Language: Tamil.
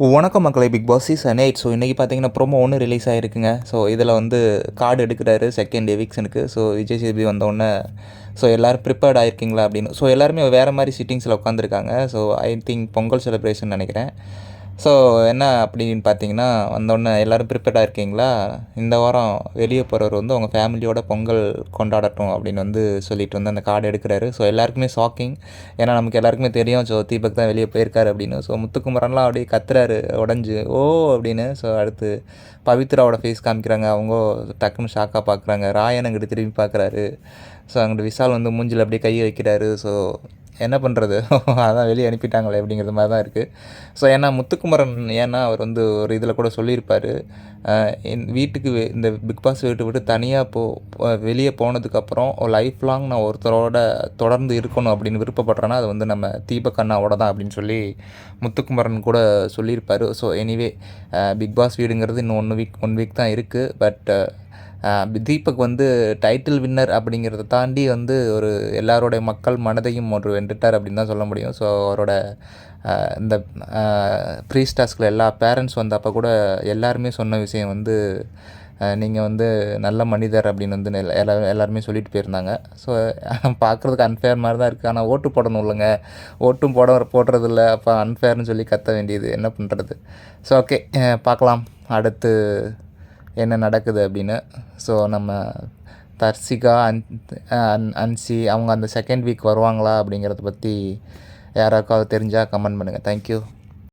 வணக்கம் மக்களே, பிக் பாஸ் சீசன் 8. ஸோ இன்றைக்கி பார்த்தீங்கன்னா ப்ரோமோ ஒன்று ரிலீஸ் ஆகிருக்குங்க. ஸோ இதில் வந்து கார்டு எடுக்கிறாரு செகண்ட் எவிக்ஷனுக்கு. ஸோ விஜய் சேதுபதி வந்தோடனே ஸோ எல்லோரும் ப்ரிப்பேர்ட் ஆகிருக்கீங்களா அப்படின்னு. ஸோ எல்லாருமே வேறு மாதிரி சிட்டிங்ஸில் உட்காந்துருக்காங்க. So I think Pongal celebration நினைக்கிறேன். ஸோ என்ன அப்படின்னு பார்த்தீங்கன்னா, வந்தோடனே எல்லோரும் ப்ரிப்பேர்டாக இருக்கீங்களா, இந்த வாரம் வெளியே போகிறவர் வந்து உங்கள் ஃபேமிலியோட பொங்கல் கொண்டாடட்டும் அப்படின்னு வந்து சொல்லிட்டு வந்து அந்த கார்டு எடுக்கிறாரு. ஸோ எல்லாருக்குமே ஷாக்கிங். ஏன்னா நமக்கு எல்லாருக்குமே தெரியும் ஸோ தீபக் தான் வெளியே போயிருக்காரு அப்படின்னு. ஸோ முத்துக்குமரன்லாம் அப்படியே கத்துறாரு உடஞ்சி ஓ அப்படின்னு. ஸோ அடுத்து பவித்ராவோட ஃபேஸ் காமிக்கிறாங்க. அவங்க டக்குன்னு ஷாக்காக பார்க்குறாங்க. ராயன் அங்கிட்டு திரும்பி பார்க்குறாரு. ஸோ அங்கிட்டு விஷால் வந்து மூஞ்சில் அப்படியே கையை வைக்கிறாரு. ஸோ என்ன பண்ணுறது, அதான் வெளியே அனுப்பிட்டாங்களே அப்படிங்கிற மாதிரி தான் இருக்குது. ஸோ ஏன்னா முத்துக்குமரன் ஏன்னா அவர் வந்து ஒரு இதில் கூட சொல்லியிருப்பார், என் வீட்டுக்கு இந்த பிக் பாஸ் வீட்டு விட்டு தனியாக வெளியே போனதுக்கப்புறம் லைஃப் லாங் நான் ஒருத்தரோட தொடர்ந்து இருக்கணும் அப்படின்னு விருப்பப்படுறேன்னா அது வந்து நம்ம தீபக் அண்ணாவோட தான் அப்படின்னு சொல்லி முத்துக்குமரன் கூட சொல்லியிருப்பார். ஸோ எனிவே பிக் பாஸ் வீடுங்கிறது இன்னும் ஒன் வீக் தான் இருக்குது. பட் தீபக் வந்து டைட்டில் வின்னர் அப்படிங்கிறத தாண்டி வந்து ஒரு எல்லாரோடைய மக்கள் மனதையும் ஒரு வென்றுட்டார் அப்படின்னு தான் சொல்ல முடியும். ஸோ அவரோட இந்த ப்ரீ டாஸ்கில் எல்லா பேரண்ட்ஸ் வந்தப்போ கூட எல்லாருமே சொன்ன விஷயம் வந்து நீங்கள் வந்து நல்ல மனிதர் அப்படின்னு வந்து எல்லாருமே சொல்லிட்டு போயிருந்தாங்க. ஸோ பார்க்குறதுக்கு அன்ஃபேர் மாதிரி தான் இருக்குது. ஆனால் ஓட்டு போடணும் இல்லைங்க, ஓட்டும் போடுறதில்ல, அப்போ அன்ஃபேர்னு சொல்லி கத்த வேண்டியது என்ன பண்ணுறது. ஸோ ஓகே, பார்க்கலாம் அடுத்து என்ன நடக்குது அப்படின்னு. ஸோ நம்ம தர்சிகா அன்சி அவங்க அந்த செகண்ட் வீக் வருவாங்களா அப்படிங்கிறத பற்றி யாராக்காவது தெரிஞ்சால் கமெண்ட் பண்ணுங்கள். தேங்க்யூ.